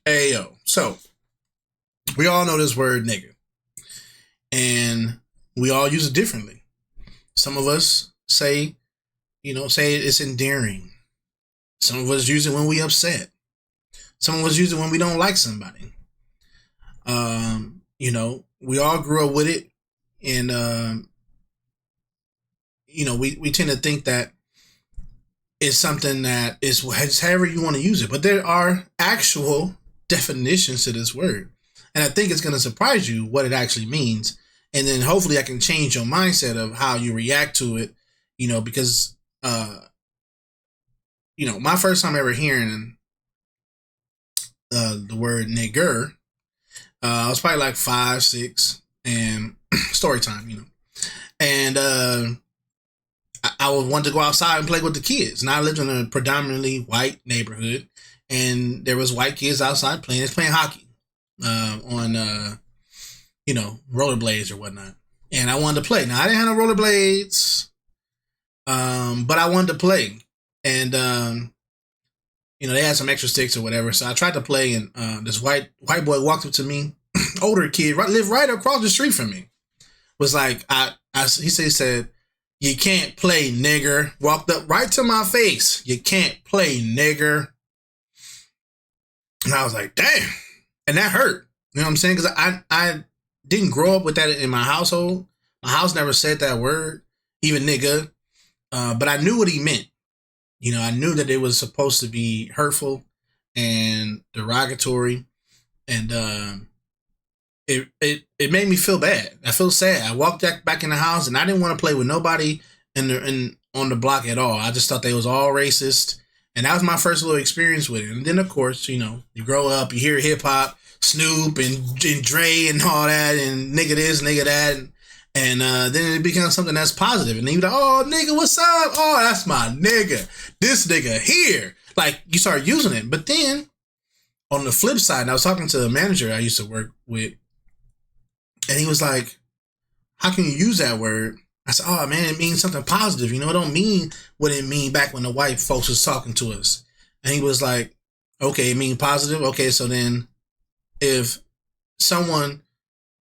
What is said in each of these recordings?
Hey, yo. So, we all know this word nigga. And we all use it differently. Some of us say it's endearing. Some of us use it when we upset. Some of us use it when we don't like somebody. We all grew up with it. And, we tend to think that it's something that is however you want to use it. But there are actual definitions to this word. And I think it's going to surprise you what it actually means. And then hopefully I can change your mindset of how you react to it, because, my first time ever hearing the word nigger, I was probably like 5, 6 and story time, and I would want to go outside and play with the kids. And I lived in a predominantly white neighborhood, and there was white kids outside playing hockey on rollerblades or whatnot. And I wanted to play. Now I didn't have no rollerblades, but I wanted to play. And they had some extra sticks or whatever. So I tried to play, and this white boy walked up to me, older kid, lived right across the street from me. Was like, he said, "You can't play, nigger." Walked up right to my face. "You can't play, nigger." And I was like, damn. And that hurt. You know what I'm saying? Because I didn't grow up with that in my household. My house never said that word, even nigga. But I knew what he meant. I knew that it was supposed to be hurtful and derogatory. And it made me feel bad. I feel sad. I walked back in the house, and I didn't want to play with nobody on the block at all. I just thought they was all racist. And that was my first little experience with it. And then, of course, you grow up, you hear hip hop, Snoop and Dre and all that, and nigga this, nigga that. And then it becomes something that's positive. And then you're like, "Oh, nigga, what's up? Oh, that's my nigga. This nigga here." Like, you start using it. But then, on the flip side, and I was talking to a manager I used to work with, and he was like, "How can you use that word?" I said, "Oh, man, it means something positive. It don't mean what it mean back when the white folks was talking to us." And he was like, "Okay, it means positive? Okay, so then if someone,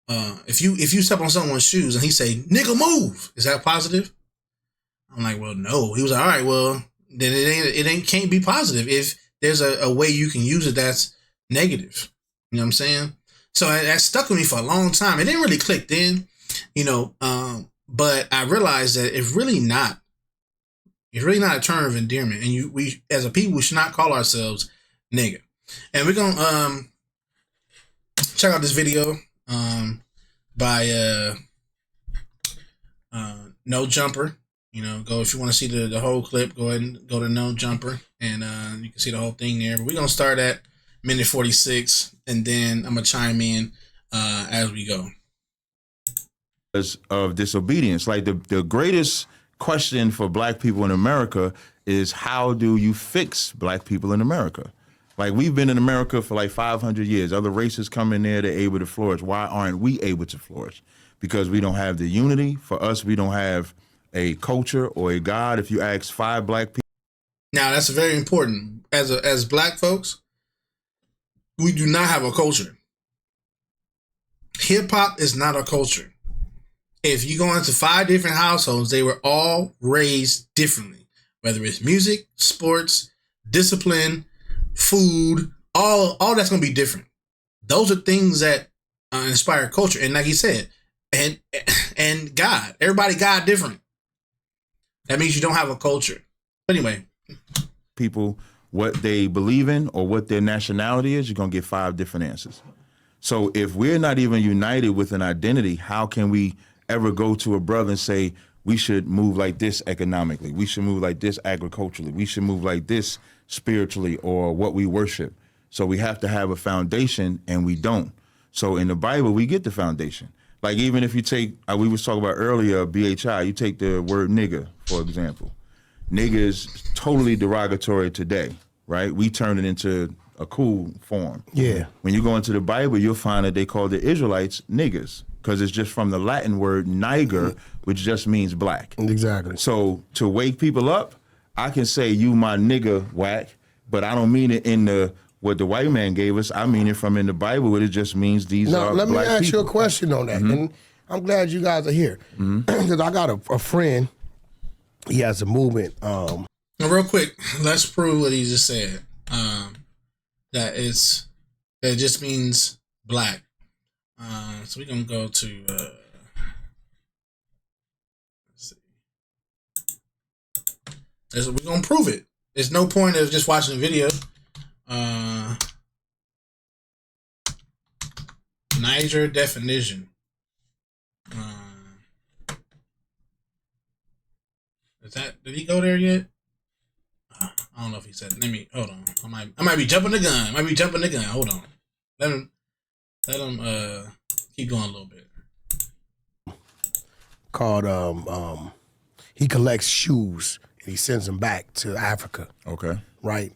if you step on someone's shoes and he say, 'Nigga, move,' is that positive?" I'm like, "Well, no." He was like, "All right, well, then it can't be positive if there's a way you can use it that's negative." You know what I'm saying? So that stuck with me for a long time. It didn't really click then, but I realized that it's really not a term of endearment. And we as a people, we should not call ourselves nigga. And we're gonna check out this video by No Jumper. Go if you want to see the whole clip, go ahead and go to No Jumper, and you can see the whole thing there. But we're gonna start at minute 46, and then I'm gonna chime in as we go. Of disobedience, like the greatest question for black people in America is, how do you fix black people in America? Like, we've been in America for like 500 years. Other races come in there, they're able to flourish. Why aren't we able to flourish? Because we don't have the unity. For us, we don't have a culture or a God. If you ask 5 black people. Now, that's very important. As black folks, we do not have a culture. Hip hop is not a culture. If you go into 5 different households, they were all raised differently. Whether it's music, sports, discipline, food, all that's going to be different. Those are things that inspire culture. And like he said, and God, everybody God different. That means you don't have a culture. But anyway. People, what they believe in or what their nationality is, you're going to get 5 different answers. So if we're not even united with an identity, how can we ever go to a brother and say, we should move like this economically, we should move like this agriculturally, we should move like this spiritually, or what we worship? So we have to have a foundation, and we don't. So in the Bible, we get the foundation. Like, even if you take, we was talking about earlier, BHI, you take the word nigga, for example. Nigga is totally derogatory today, right? We turn it into a cool form. Yeah. When you go into the Bible, you'll find that they call the Israelites niggers, because it's just from the Latin word niger, which just means black. Exactly. So to wake people up, I can say, "You my nigga," whack, but I don't mean it in the what the white man gave us. I mean it from in the Bible. It just means these Now, are let me black ask people. you a question on that. And I'm glad you guys are here. Because I got a friend, he has a movement. Now, real quick, let's prove what he just said. That it just means black. So we're gonna go to let's see. We're gonna prove it. There's no point of just watching the video. Niger definition. Did he go there yet? I don't know if he said it. Let me hold on. I might be jumping the gun. Hold on. Let him keep going a little bit. Called he collects shoes and he sends them back to Africa. Okay. Right?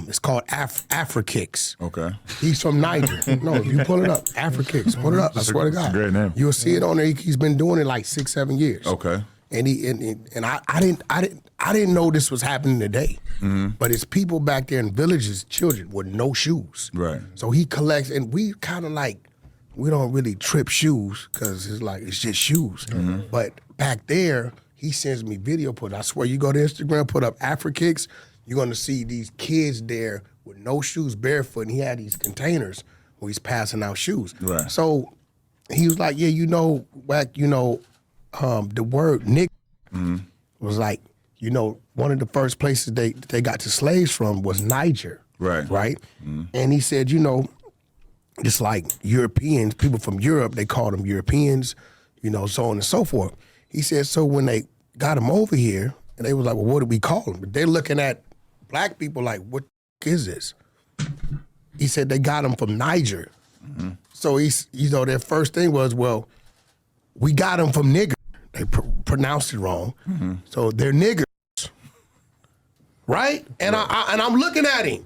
It's called Afrikicks. Okay. He's from Niger. No, you pull it up. Afrikicks. Pull it up. I swear to God. It's a great name. You'll see it on there. He's been doing it like 6-7 years. Okay. And I didn't know this was happening today. But it's people back there in villages, children with no shoes. Right. So he collects, and we kind of like, we don't really trip shoes because it's just shoes. But back there, he sends me video put. I swear, you go to Instagram, put up Afrikicks, you're gonna see these kids there with no shoes, barefoot, and he had these containers where he's passing out shoes. Right. So he was like, yeah, the word nigga was like, one of the first places they got the slaves from was Niger. Right. Right? And he said, just like Europeans, people from Europe, they called them Europeans, so on and so forth. He said, so when they got them over here, and they was like, well, what do we call them? But they're looking at black people like, what is this? He said they got them from Niger. So their first thing was, well, we got them from nigger. They pronounced it wrong. So they're niggers. Right? And I'm looking at him.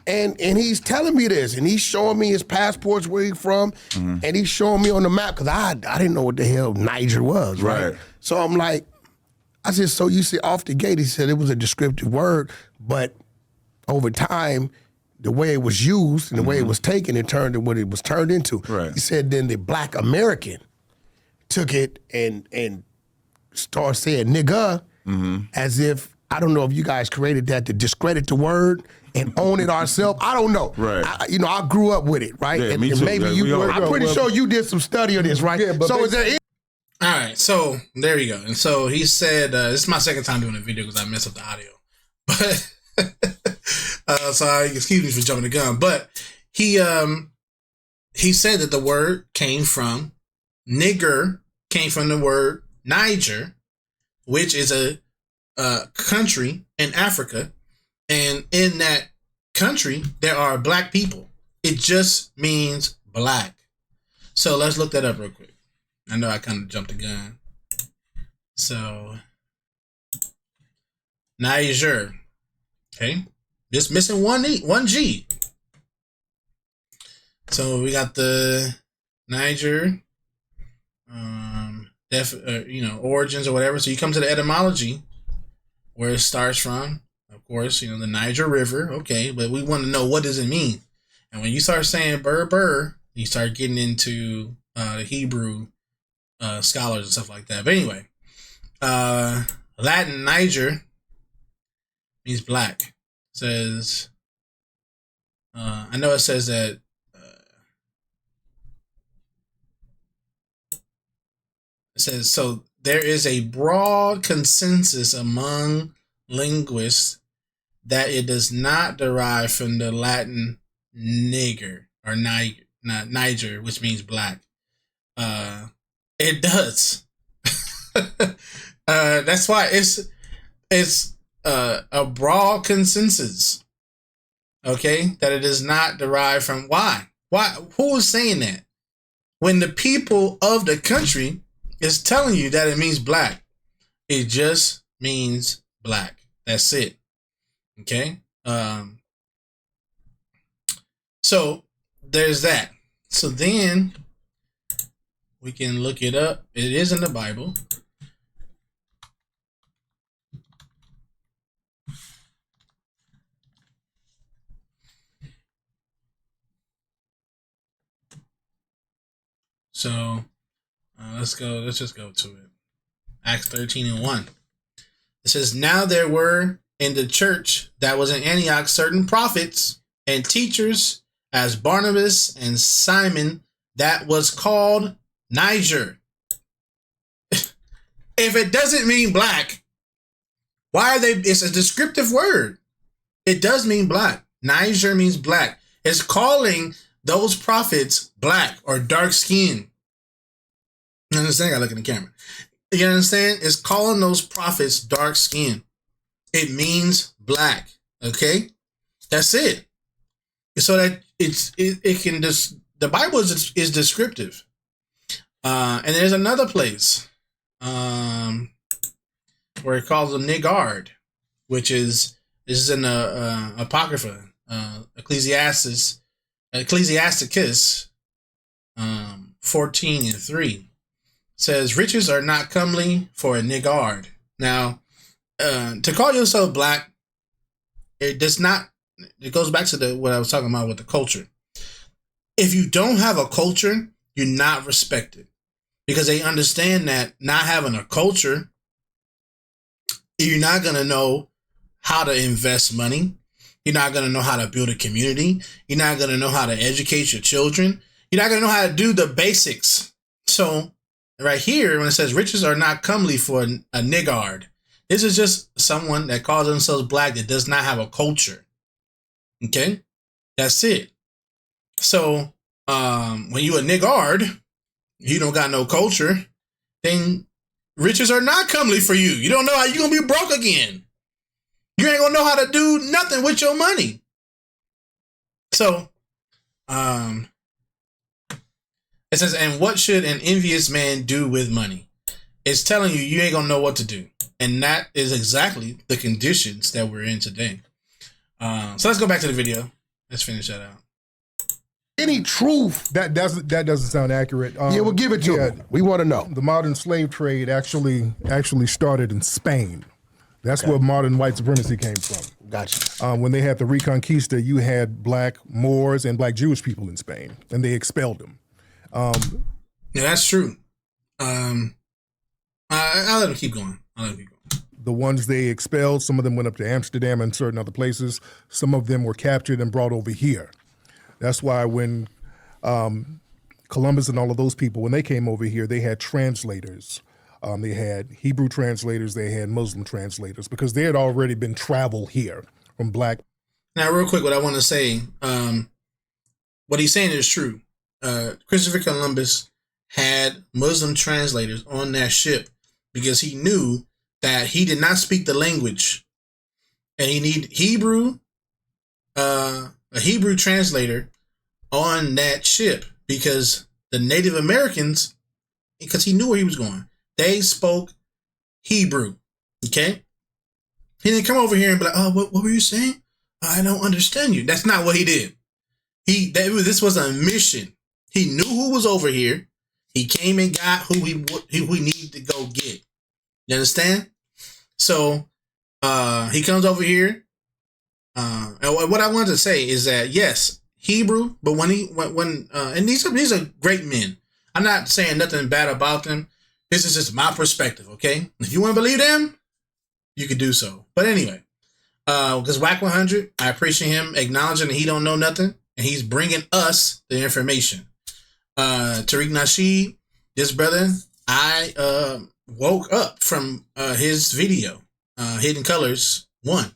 And he's telling me this, and he's showing me his passports, where he's from, and he's showing me on the map, because I didn't know what the hell Niger was, right? So I'm like, I said, so you see, off the gate, he said it was a descriptive word, but over time, the way it was used and the way it was taken, it turned into what it was turned into. Right. He said then the black American took it and started saying nigga as if, I don't know if you guys created that to discredit the word and own it ourselves. I don't know. Right. I grew up with it, right? Yeah, and me too. maybe I'm pretty sure you did some study on this, right? Yeah, but so is there all right, so there you go. And so he said, this is my second time doing a video because I messed up the audio. But so excuse me for jumping the gun. But he said that the word came from nigger, came from the word Niger, which is a country in Africa, and in that country there are black people. It just means black. So let's look that up real quick. I know I kind of jumped the gun. So Niger, okay, just missing one G. So we got the Niger, origins or whatever. So you come to the etymology, where it starts from, of course, the Niger River. Okay, but we want to know, what does it mean? And when you start saying burr, you start getting into the Hebrew scholars and stuff like that. But anyway, Latin Niger means black. It says, I know it says that. It says, so there is a broad consensus among linguists that it does not derive from the Latin nigger or Niger, which means black. It does. That's why it's a broad consensus. Okay, that it does not derive from. Why? Who is saying that? When the people of the country is telling you that it means black, it just means black. That's it. Okay. So there's that. So then we can look it up. It is in the Bible. So let's go. Let's just go to it. Acts 13:1. It says, "Now there were in the church that was in Antioch certain prophets and teachers, as Barnabas and Simon that was called Niger." If it doesn't mean black, why are they? It's a descriptive word. It does mean black. Niger means black. It's calling those prophets black or dark skinned. You understand? I gotta look in the camera. You understand? It's calling those prophets dark skinned. It means black. Okay? That's it. So that it can just, the Bible is descriptive. And there's another place where it calls them niggard, which is, this is in the Apocrypha, Ecclesiasticus 14:3. Says, "Riches are not comely for a niggard." Now, to call yourself black, it does not, it goes back to what I was talking about with the culture. If you don't have a culture, you're not respected, because they understand that not having a culture, you're not going to know how to invest money. You're not going to know how to build a community. You're not going to know how to educate your children. You're not going to know how to do the basics. So right here, when it says riches are not comely for a niggard, this is just someone that calls themselves black that does not have a culture. Okay? That's it. So when you a niggard, you don't got no culture, then riches are not comely for you. You don't know how you're going to be broke again. You ain't going to know how to do nothing with your money. So, it says, "And what should an envious man do with money?" It's telling you, you ain't going to know what to do. And that is exactly the conditions that we're in today. So let's go back to the video. Let's finish that out. Any truth? That doesn't sound accurate. Yeah, we'll give it to them. We want to know. The modern slave trade actually started in Spain. That's where modern white supremacy came from. Gotcha. When they had the Reconquista, you had black Moors and black Jewish people in Spain, and they expelled them. Yeah, that's true. I'll let them keep going. The ones they expelled, some of them went up to Amsterdam and certain other places. Some of them were captured and brought over here. That's why when Columbus and all of those people, when they came over here, they had translators. They had Hebrew translators, they had Muslim translators, because there had already been travel here from black. Now, real quick, what I want to say, what he's saying is true. Christopher Columbus had Muslim translators on that ship because he knew that he did not speak the language, and he needed a Hebrew translator on that ship, because the Native Americans, because he knew where he was going, they spoke Hebrew. Okay? He didn't come over here and be like, "Oh, what were you saying? I don't understand you." That's not what he did. This was a mission. He knew who was over here. He came and got who he needed to go get. You understand? So he comes over here. And what I wanted to say is that, yes, Hebrew, but and these are great men. I'm not saying nothing bad about them. This is just my perspective, okay? If you want to believe them, you can do so. But anyway, because Whack 100, I appreciate him acknowledging that he don't know nothing, and he's bringing us the information. Tariq Nasheed, this brother, I woke up from his video, Hidden Colors 1.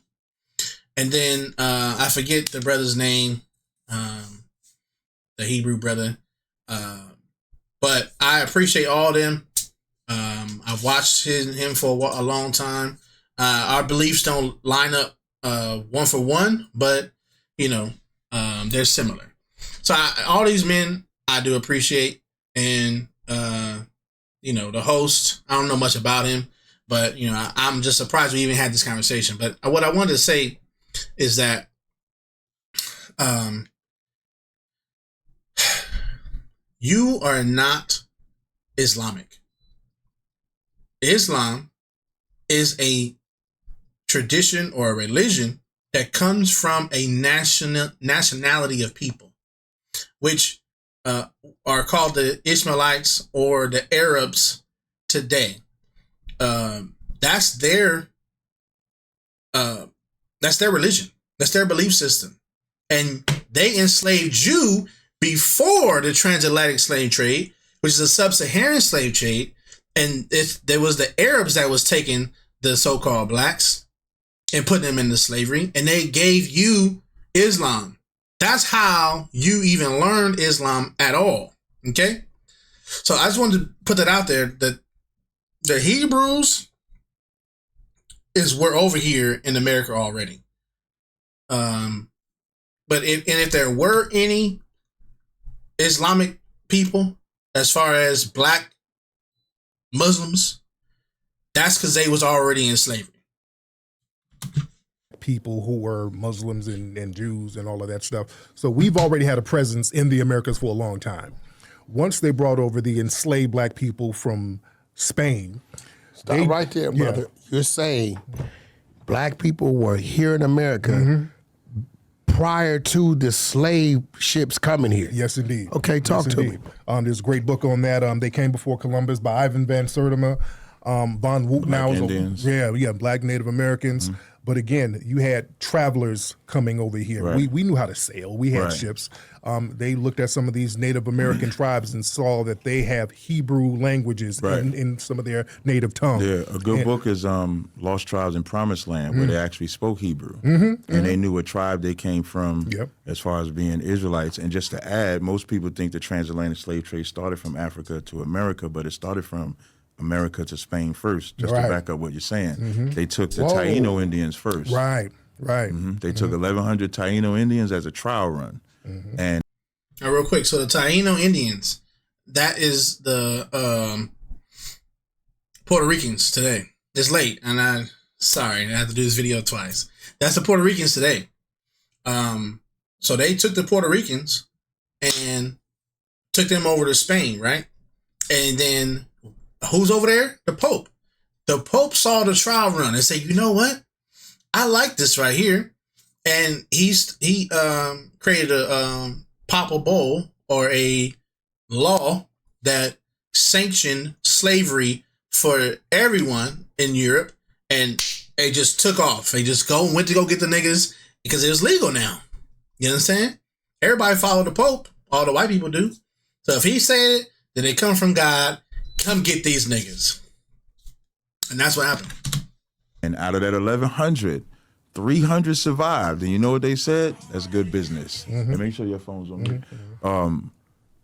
And then I forget the brother's name, the Hebrew brother. But I appreciate all them. I've watched him for a long time. Our beliefs don't line up one for one, but they're similar. So all these men I do appreciate, and the host, I don't know much about him, but I'm just surprised we even had this conversation. But what I wanted to say is that you are not Islamic. Islam is a tradition or a religion that comes from a nationality of people, which are called the Ishmaelites or the Arabs today. That's their religion. That's their belief system. And they enslaved you before the transatlantic slave trade, which is a sub-Saharan slave trade. And there was the Arabs that was taking the so-called blacks and putting them into slavery, and they gave you Islam. That's how you even learned Islam at all. Okay? So I just wanted to put that out there, that the Hebrews were over here in America already. But if there were any Islamic people, as far as black Muslims, that's because they was already in slavery. People who were Muslims and Jews and all of that stuff. So we've already had a presence in the Americas for a long time. Once they brought over the enslaved black people from Spain. Stop right there, brother. Yeah. You're saying black people were here in America prior to the slave ships coming here. Yes, indeed. Okay, talk to me. There's a great book on that. They came before Columbus by Ivan Van Sertima. Von Woutenau. Indians. Black Native Americans. But again, you had travelers coming over here. Right. We knew how to sail. We had ships. They looked at some of these Native American tribes and saw that they have Hebrew languages in some of their native tongue. Yeah, a good book is Lost Tribes in Promised Land, where they actually spoke Hebrew. And they knew what tribe they came from as far as being Israelites. And just to add, most people think the transatlantic slave trade started from Africa to America, but it started from America to Spain first, just to back up what you're saying. They took the Taino Indians first. Right. They took 1,100 Taino Indians as a trial run. And real quick, so the Taino Indians, that is the Puerto Ricans today. It's late, and I have to do this video twice. That's the Puerto Ricans today. So they took the Puerto Ricans and took them over to Spain, right? And then who's over there? The Pope. The Pope saw the trial run and said, you know what? I like this right here. And he created a papal bull, or a law that sanctioned slavery for everyone in Europe. And they just took off. They just went to go get the niggas because it was legal now. You understand? Everybody followed the Pope. All the white people do. So if he said it, then they come from God. Come get these niggas. And that's what happened. And out of that 1,100, 300 survived. And you know what they said? That's good business. And make sure your phone's on me.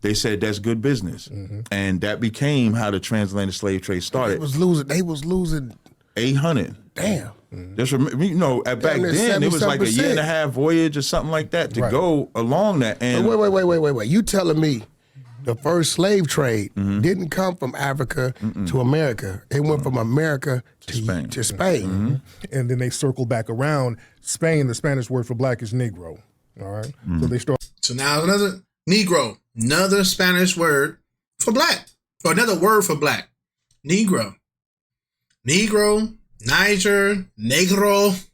They said that's good business. And that became how the transatlantic slave trade started. They was losing 800. Damn. Just back then it was like a year and a half voyage or something like that to go along that. And wait. You telling me the first slave trade didn't come from Africa to America. It went from America to Spain. And then they circled back around. Spain, the Spanish word for black is Negro. All right. So they start. So now another Negro, another Spanish word for black, or another word for black. Negro, Niger, Negro,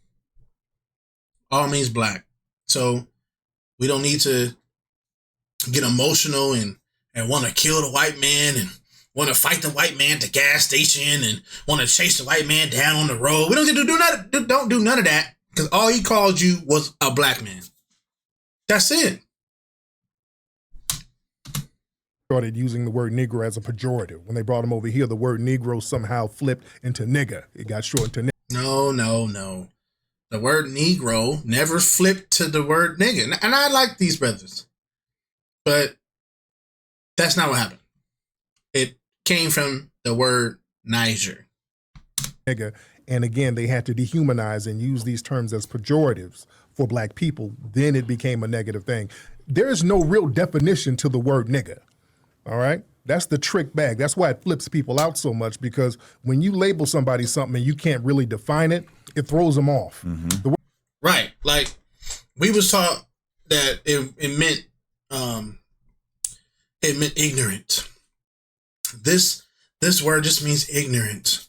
all means black. So we don't need to get emotional and want to kill the white man and want to fight the white man at the gas station and want to chase the white man down on the road. We don't get to do none of that, because all he called you was a black man. That's it. Started using the word Negro as a pejorative. When they brought him over here, the word Negro somehow flipped into nigger. It got shortened to nigger. No. The word Negro never flipped to the word nigger. And I like these brothers, but that's not what happened. It came from the word Niger. Nigger. And again, they had to dehumanize and use these terms as pejoratives for black people. Then it became a negative thing. There is no real definition to the word nigger. All right? That's the trick bag. That's why it flips people out so much, because when you label somebody something and you can't really define it, it throws them off. Right. Like, we was taught that it meant ignorant. This word just means ignorant.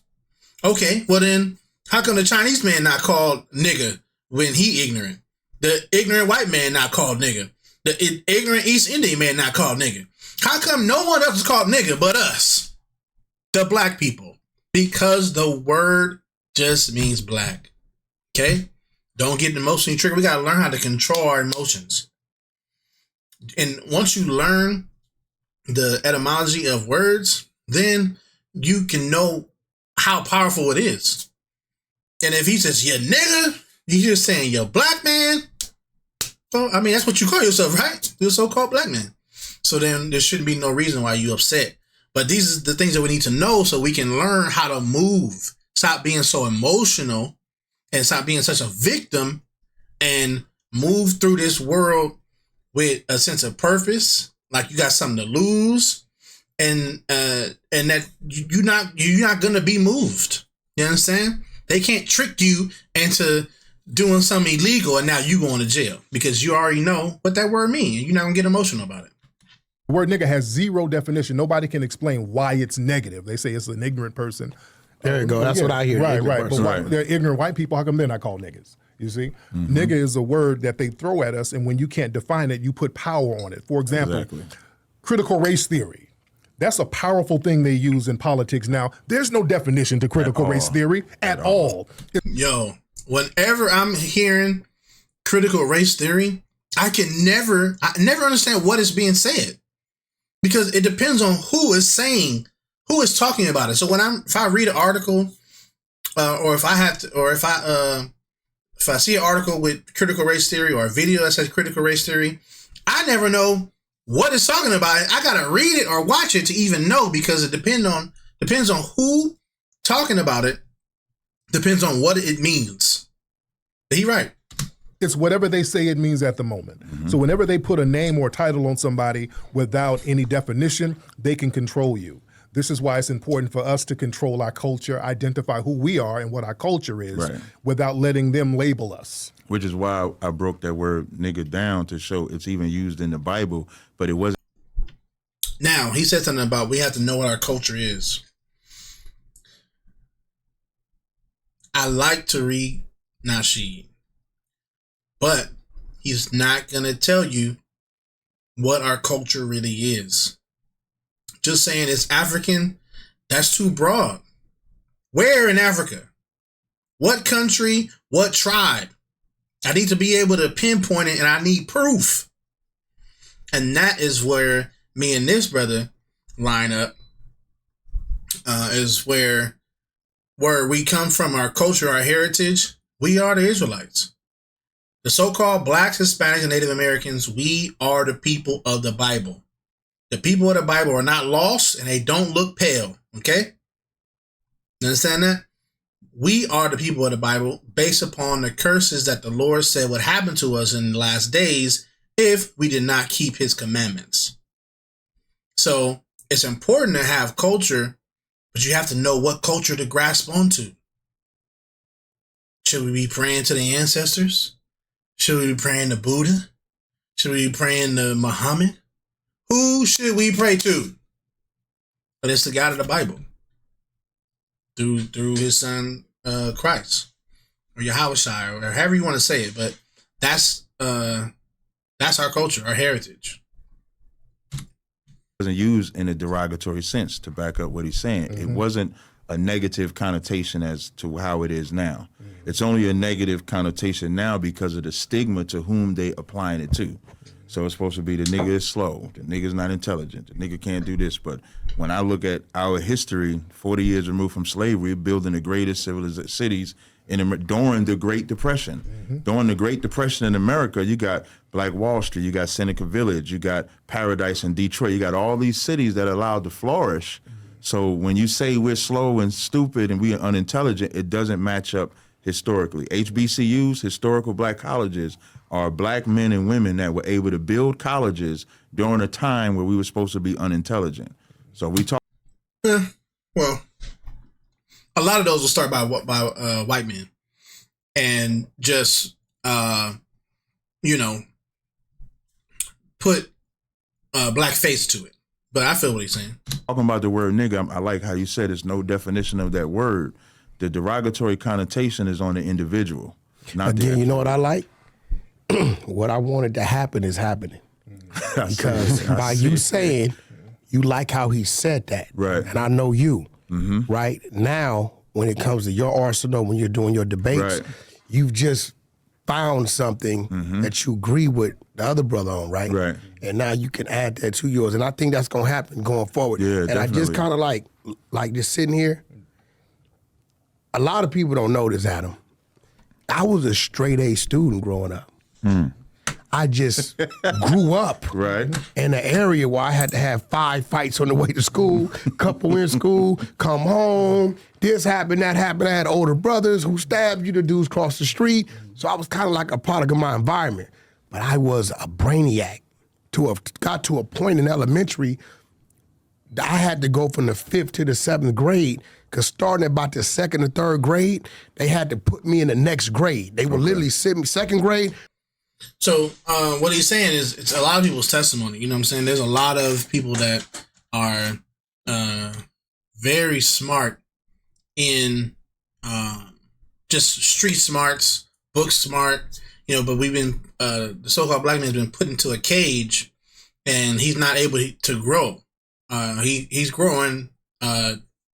Okay, well then, how come the Chinese man not called nigger when he ignorant? The ignorant white man not called nigger. The ignorant East Indian man not called nigga. How come no one else is called nigga but us, the black people? Because the word just means black. Okay? Don't get emotionally triggered. We got to learn how to control our emotions. And once you learn the etymology of words, then you can know how powerful it is. And if he says, yeah, nigga, you're just saying, yo, black man. So, I mean, that's what you call yourself, right? You're a so-called black man. So then there shouldn't be no reason why you upset. But these are the things that we need to know so we can learn how to move. Stop being so emotional and stop being such a victim and move through this world with a sense of purpose, like you got something to lose, and that you're not gonna be moved. You understand? They can't trick you into doing something illegal and now you going to jail because you already know what that word means. You're not gonna get emotional about it. The word nigga has zero definition. Nobody can explain why it's negative. They say it's an ignorant person. There you go. That's what I hear. Right. Person. But they're ignorant white people. How come they're not called niggas? You see, nigga is a word that they throw at us, and when you can't define it, you put power on it. For example, critical race theory. That's a powerful thing they use in politics now. There's no definition to critical race theory at all. Yo, whenever I'm hearing critical race theory, I never understand what is being said because it depends on who is talking about it. So if I read an article, or if I see an article with critical race theory or a video that says critical race theory, I never know what it's talking about. I gotta read it or watch it to even know because it depends on who talking about it, depends on what it means. He right. It's whatever they say it means at the moment. So whenever they put a name or title on somebody without any definition, they can control you. This is why it's important for us to control our culture, identify who we are and what our culture is without letting them label us. Which is why I broke that word nigga down to show it's even used in the Bible, but it wasn't. Now, he said something about we have to know what our culture is. I like to read Nasheed, but he's not going to tell you what our culture really is. Just saying it's African, that's too broad. Where in Africa? What country? What tribe? I need to be able to pinpoint it and I need proof. And that is where me and this brother line up, is where we come from, our culture, our heritage. We are the Israelites. The so-called blacks, Hispanics, and Native Americans, we are the people of the Bible. The people of the Bible are not lost and they don't look pale. Okay? You understand that? We are the people of the Bible based upon the curses that the Lord said would happen to us in the last days if we did not keep his commandments. So it's important to have culture, but you have to know what culture to grasp onto. Should we be praying to the ancestors? Should we be praying to Buddha? Should we be praying to Muhammad? Who should we pray to? But it's the God of the Bible. Through his son, Christ. Or Yahushua, or however you want to say it. But that's our culture, our heritage. It wasn't used in a derogatory sense, to back up what he's saying. It wasn't a negative connotation as to how it is now. It's only a negative connotation now because of the stigma to whom they applying it to. So it's supposed to be the nigga is slow, the nigga's not intelligent, the nigga can't do this. But when I look at our history, 40 years removed from slavery, building the greatest civilized cities during the Great Depression. During the Great Depression in America, you got Black Wall Street, you got Seneca Village, you got Paradise in Detroit, you got all these cities that are allowed to flourish. So when you say we're slow and stupid and we are unintelligent, it doesn't match up historically. HBCUs, historical black colleges, are black men and women that were able to build colleges during a time where we were supposed to be unintelligent. So we talk. Yeah, well, a lot of those will start by white men, and just put black face to it. But I feel what he's saying. Talking about the word nigga, I like how you said there's no definition of that word. The derogatory connotation is on the individual. Not again, you know what I like? What I wanted to happen is happening. Because by you saying you like how he said that, Right. and I know you, right? Now, when it comes to your arsenal, when you're doing your debates, Right. you've just found something that you agree with the other brother on, right? Right. And now you can add that to yours. And I think that's going to happen going forward. Yeah, and I just definitely. kind of like just sitting here, a lot of people don't know this, Adam. I was a straight A student growing up. I just grew up Right. in an area where I had to have 5 fights on the way to school, couple in school, come home, this happened, that happened. I had older brothers who stabbed you, the dudes across the street. So I was kind of like a product of my environment. But I was a brainiac. Got to a point in elementary, I had to go from the 5th to the 7th grade, because starting about the 2nd or 3rd grade, they had to put me in the next grade. They would literally sit me 2nd grade. So what he's saying is it's a lot of people's testimony. You know what I'm saying? There's a lot of people that are very smart in just street smarts, book smart, but we've been, the so-called black man's been put into a cage and he's not able to grow. He's growing,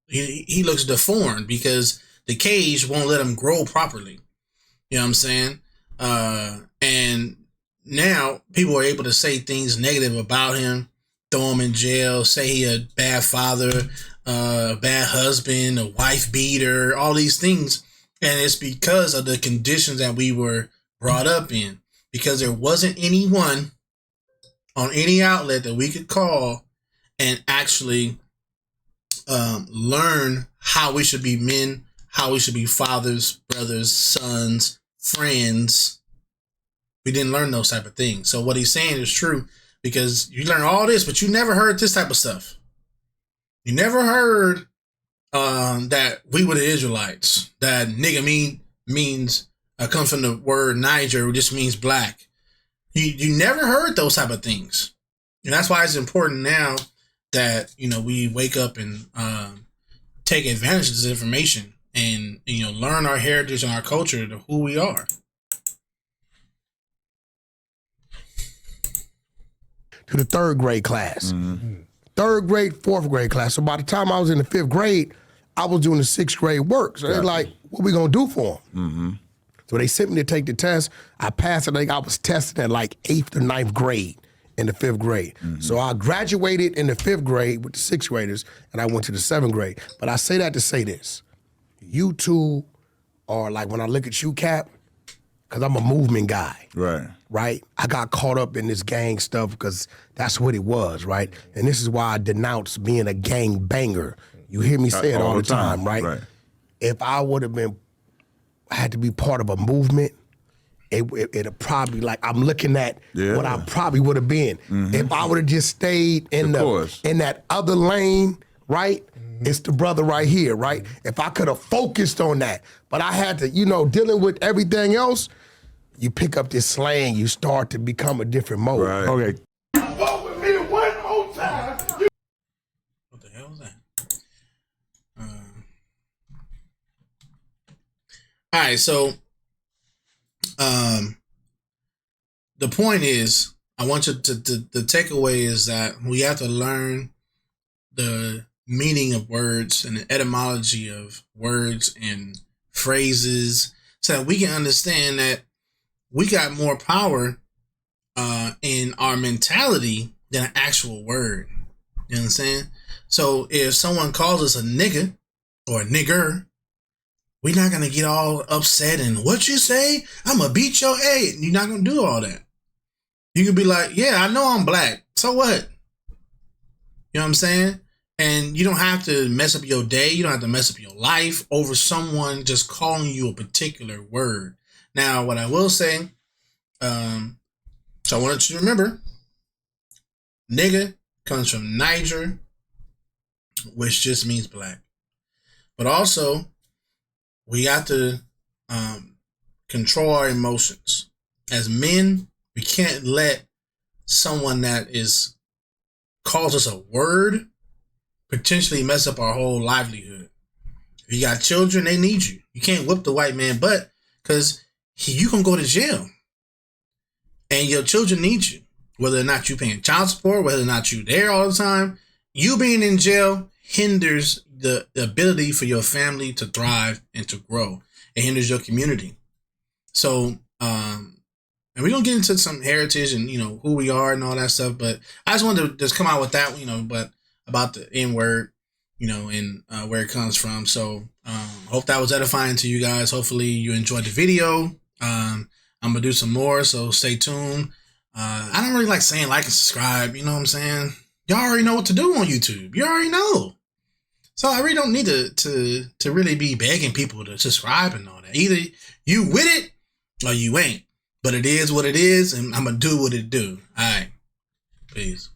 he looks deformed because the cage won't let him grow properly. You know what I'm saying? And now people are able to say things negative about him, throw him in jail, say he a bad father, bad husband, a wife beater, all these things. And it's because of the conditions that we were brought up in, because there wasn't anyone on any outlet that we could call and actually learn how we should be men, how we should be fathers, brothers, sons, friends. We didn't learn those type of things. So what he's saying is true, because you learn all this, but you never heard this type of stuff. You never heard that we were the Israelites, that nigga means comes from the word Niger, which just means black. You never heard those type of things. And that's why it's important now that, we wake up and take advantage of this information and, learn our heritage and our culture to who we are. To the 3rd grade class. 3rd grade, 4th grade class. So by the time I was in the 5th grade, I was doing the 6th grade work. So they're like, what we gonna do for them? So they sent me to take the test. I passed it. I think I was tested at like 8th or 9th grade in the 5th grade. So I graduated in the 5th grade with the 6th graders, and I went to the 7th grade. But I say that to say this. You two are like, when I look at you, Cap, because I'm a movement guy. Right? I got caught up in this gang stuff because that's what it was, right? And this is why I denounce being a gang banger. You hear me say it all the time, right? If I would have had to be part of a movement, it'd probably, like, I'm looking at what I probably would have been. If I would have just stayed in that other lane, right? It's the brother right here, right? If I could have focused on that, but I had to, dealing with everything else, you pick up this slang, you start to become a different mode. Okay. Vote with me one more time. What the hell was that? All right, so the point is, I want you to the takeaway is that we have to learn the meaning of words and the etymology of words and phrases so that we can understand that we got more power in our mentality than an actual word. You know what I'm saying? So if someone calls us a nigga or a nigger, we're not going to get all upset and what you say? I'm going to beat your A. You're not going to do all that. You can be like, yeah, I know I'm black. So what? You know what I'm saying? And you don't have to mess up your day. You don't have to mess up your life over someone just calling you a particular word. Now, what I will say, so I want you to remember, nigga comes from Niger, which just means black. But also, we have to control our emotions. As men, we can't let someone that calls us a word potentially mess up our whole livelihood. If you got children, they need you. You can't whip the white man butt because you can go to jail. And your children need you. whether or not you paying child support, whether or not you there all the time, you being in jail hinders the ability for your family to thrive and to grow. It hinders your community. So, and we're going to get into some heritage and, who we are and all that stuff. But I just wanted to just come out with that, but about the N word, and where it comes from. So, hope that was edifying to you guys. Hopefully you enjoyed the video. I'm going to do some more, so stay tuned. I don't really like saying like and subscribe. You know what I'm saying? Y'all already know what to do on YouTube. You already know. So I really don't need to really be begging people to subscribe and all that. Either you with it or you ain't. But it is what it is, and I'm going to do what it do. All right. Peace.